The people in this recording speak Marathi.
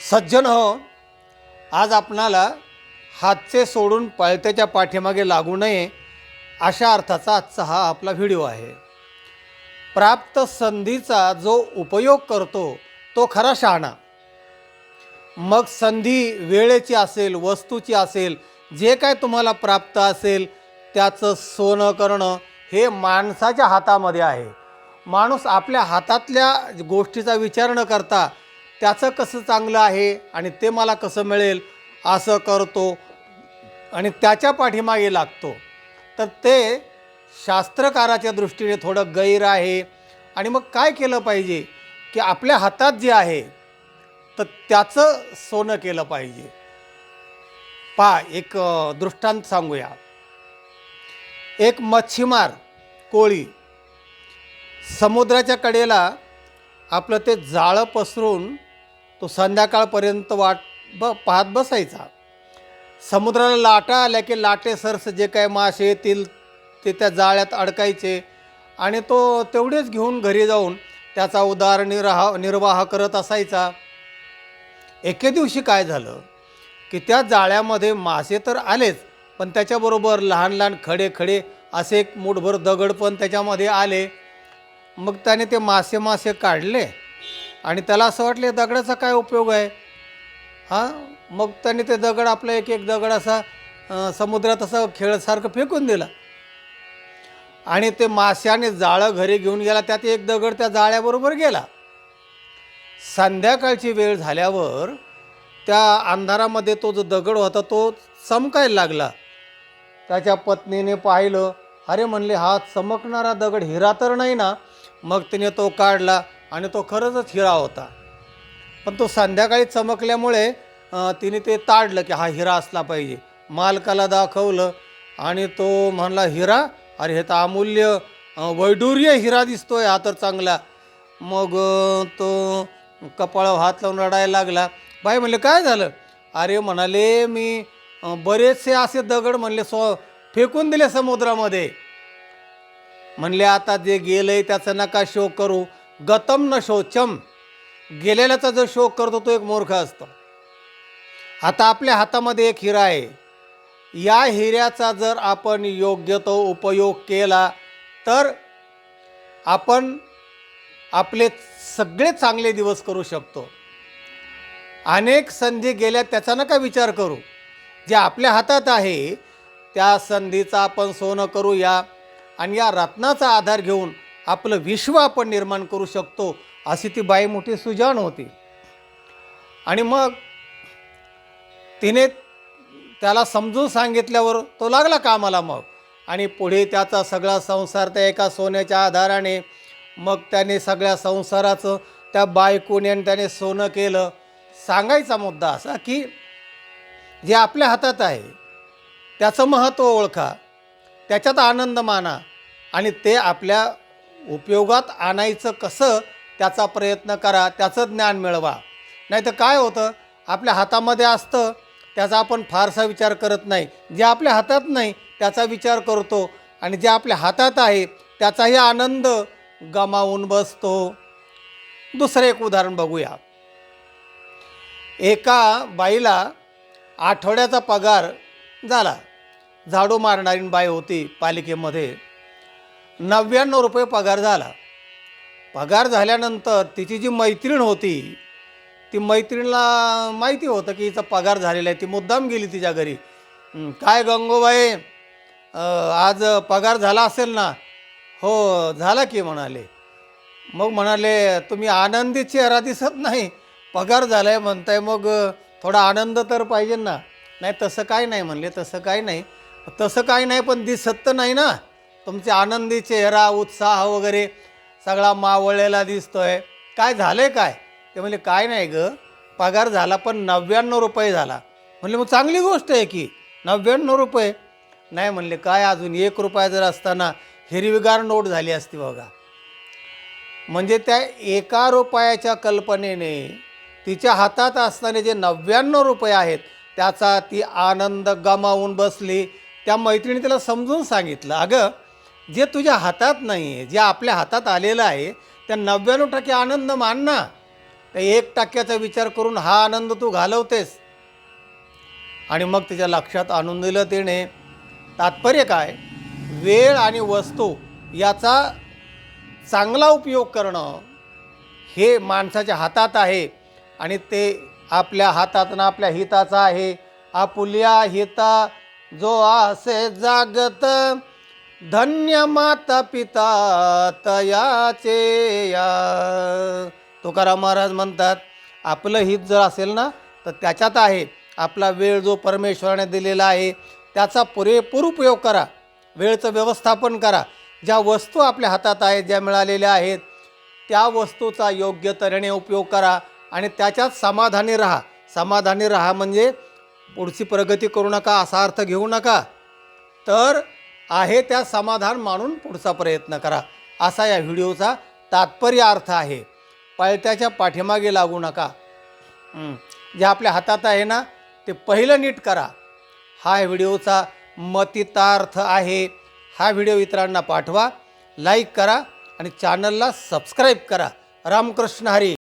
सज्जन हो, आज आपणाला हातचे सोडून पळत्याच्या पाठीमागे लागू नये अशा अर्थाचा आजचा हा आपला व्हिडिओ आहे. प्राप्त संधीचा जो उपयोग करतो तो खरा शहाणा. मग संधी वेळेची असेल, वस्तूची असेल, जे काय तुम्हाला प्राप्त असेल त्याचं सोनं करणं हे माणसाच्या हातामध्ये आहे. माणूस आपल्या हातातल्या गोष्टीचा विचार न करता त्याचं कसं चांगलं आहे आणि ते मला कसं मिळेल असं करतो आणि त्याच्या पाठीमागे लागतो. तर ते शास्त्रकाराच्या दृष्टीने थोडं गैर आहे. आणि मग काय केलं पाहिजे की आपल्या हातात जे आहे तर त्याचं सोनं केलं पाहिजे. एक दृष्टांत सांगूया. एक मच्छीमार कोळी समुद्राच्या आपलं ते जाळं पसरून तो संध्याकाळपर्यंत पाहत बसायचा. समुद्राला लाटा आल्या की लाटेसरस जे काय मासे येतील ते त्या जाळ्यात अडकायचे आणि तो तेवढेच घेऊन घरी जाऊन त्याचा उदरनिर्वाह करत असायचा. एके दिवशी काय झालं की त्या जाळ्यामध्ये मासे तर आलेच, पण त्याच्याबरोबर लहान लहान खडे असे एक मूठभर दगड पण त्याच्यामध्ये आले. मग त्याने ते मासे काढले आणि त्याला असं वाटले दगडाचा काय उपयोग आहे. मग त्याने ते दगड आपला एक दगड असा समुद्रात असा खेळसारखं फेकून दिला आणि ते माशाने जाळं घरी घेऊन गेला. त्यात एक दगड त्या जाळ्याबरोबर गेला. संध्याकाळची वेळ झाल्यावर त्या अंधारामध्ये तो जो दगड होता तो चमकायला लागला. त्याच्या पत्नीने पाहिलं, अरे म्हणले हा चमकणारा दगड हिरा तर नाही ना. मग तिने तो काढला आणि तो खरंच हिरा होता. पण तो संध्याकाळी चमकल्यामुळे तिने ते ताडलं की हा हिरा असला पाहिजे. मालकाला दाखवलं आणि तो म्हणला हिरा, अरे हे तर अमूल्य वैडूर्य हिरा दिसतोय हा तर चांगला. मग तो कपाळावर हात लावून रडायला लागला. बाई म्हणले काय झालं. अरे म्हणाले मी बरेचसे असे दगड म्हणले फेकून दिले समुद्रामध्ये. म्हणले आता जे गेलंय त्याचा नका शोक करू. गतम न शोचम. गेलेल्याचा जो शोक करतो तो एक मूर्ख असतो. आता आपल्या हातामध्ये एक हिरा आहे. या हिऱ्याचा जर आपण योग्य तो उपयोग केला तर आपण आपले सगळे चांगले दिवस करू शकतो. अनेक संधी गेल्या त्याचा नका विचार करू. जे आपल्या हातात आहे त्या संधीचा आपण सोनं करूया आणि या रत्नाचा आधार घेऊन आपलं विश्व आपण निर्माण करू शकतो. अशी ती बाई मोठी सुजाण होती. आणि मग तिने त्याला समजून सांगितल्यावर तो लागला कामाला. मग आणि पुढे त्याचा सगळा संसार त्या एका सोन्याच्या आधाराने मग त्याने सगळ्या संसाराचं त्या बायकोने आणि त्याने सोनं केलं. सांगायचा मुद्दा असा की जे आपल्या हातात आहे त्याचं महत्त्व ओळखा, त्याच्यात आनंद माना आणि ते आपल्या उपयोगात आणायचं कसं त्याचा प्रयत्न करा, त्याचं ज्ञान मिळवा. नाही तर काय होतं, आपल्या हातामध्ये असतं त्याचा आपण फारसा विचार करत नाही. जे आपल्या हातात नाही त्याचा विचार करतो आणि जे आपल्या हातात आहे त्याचाही आनंद गमावून बसतो. दुसरं एक उदाहरण बघूया. एका बाईला आठवड्याचा पगार झाला. झाडू मारणारी बाई होती पालिकेमध्ये. 99 रुपये पगार झाला. पगार झाल्यानंतर तिची जी मैत्रीण होती ती मैत्रिणीला माहिती होतं की हिचा पगार झालेला आहे. ती मुद्दाम गेली तिच्या घरी. काय गंगूबाई आज पगार झाला असेल ना. हो झाला की म्हणाले. मग म्हणाले तुम्ही आनंदी चेहरा दिसत नाही, पगार झाला आहे म्हणताय, मग थोडा आनंद तर पाहिजे ना. नाही तसं काय नाही म्हणले. तसं काय नाही पण दिसत तर नाही ना. तुमचे आनंदी चेहरा, उत्साह वगैरे सगळा मावळलेला दिसतोय. काय झालं आहे काय. ते म्हणले काय नाही गं, पगार झाला पण 99 रुपये झाला. म्हणले मग चांगली गोष्ट आहे की 99 रुपये. नाही म्हणले काय अजून 1 रुपया जर असताना हिरवीगार नोट झाली असती बघा. म्हणजे त्या 1 रुपयाच्या कल्पनेने तिच्या हातात असताना जे 99 रुपये आहेत त्याचा ती आनंद गमावून बसली. त्या मैत्रिणी तिला समजून सांगितलं, अगं जे तुझ्या हातात नाही आहे, जे आपल्या हातात आलेलं आहे त्या 99% आनंद मान ना. त्या 1% विचार करून हा आनंद तू घालवतेस. आणि मग तिच्या लक्षात आणून दिलं तिने. तात्पर्य काय, वेळ आणि वस्तू याचा चांगला उपयोग करणं हे माणसाच्या हातात आहे. आणि ते आपल्या हातात ना आपल्या हिताचा आहे. आपुल्या हिता जो आसे जागत, धन्य माता पिता तयाचे या. तुकाराम महाराज म्हणतात, आपलं हित जर असेल ना तर त्याच्यात आहे. आपला वेळ जो परमेश्वराने दिलेला आहे त्याचा पुरेपूर उपयोग करा. वेळचं व्यवस्थापन करा. ज्या वस्तू आपल्या हातात आहेत, ज्या मिळालेल्या आहेत, त्या वस्तूचा योग्य तऱ्हेने उपयोग करा आणि त्याच्यात समाधानी राहा. समाधानी राहा म्हणजे पुढची प्रगती करू नका असा अर्थ घेऊ नका, तर आहे त्या समाधान मानून पुढचा प्रयत्न करा, असा या व्हिडिओचा तात्पर्य अर्थ आहे. पळत्याच्या पाठीमागे लागू नका. जे आपल्या हातात आहे ना ते पहिलं नीट करा. हा व्हिडिओचा मतितार्थ आहे. हा व्हिडिओ इतरांना पाठवा, लाईक करा आणि चॅनलला सबस्क्राईब करा. रामकृष्ण हरी.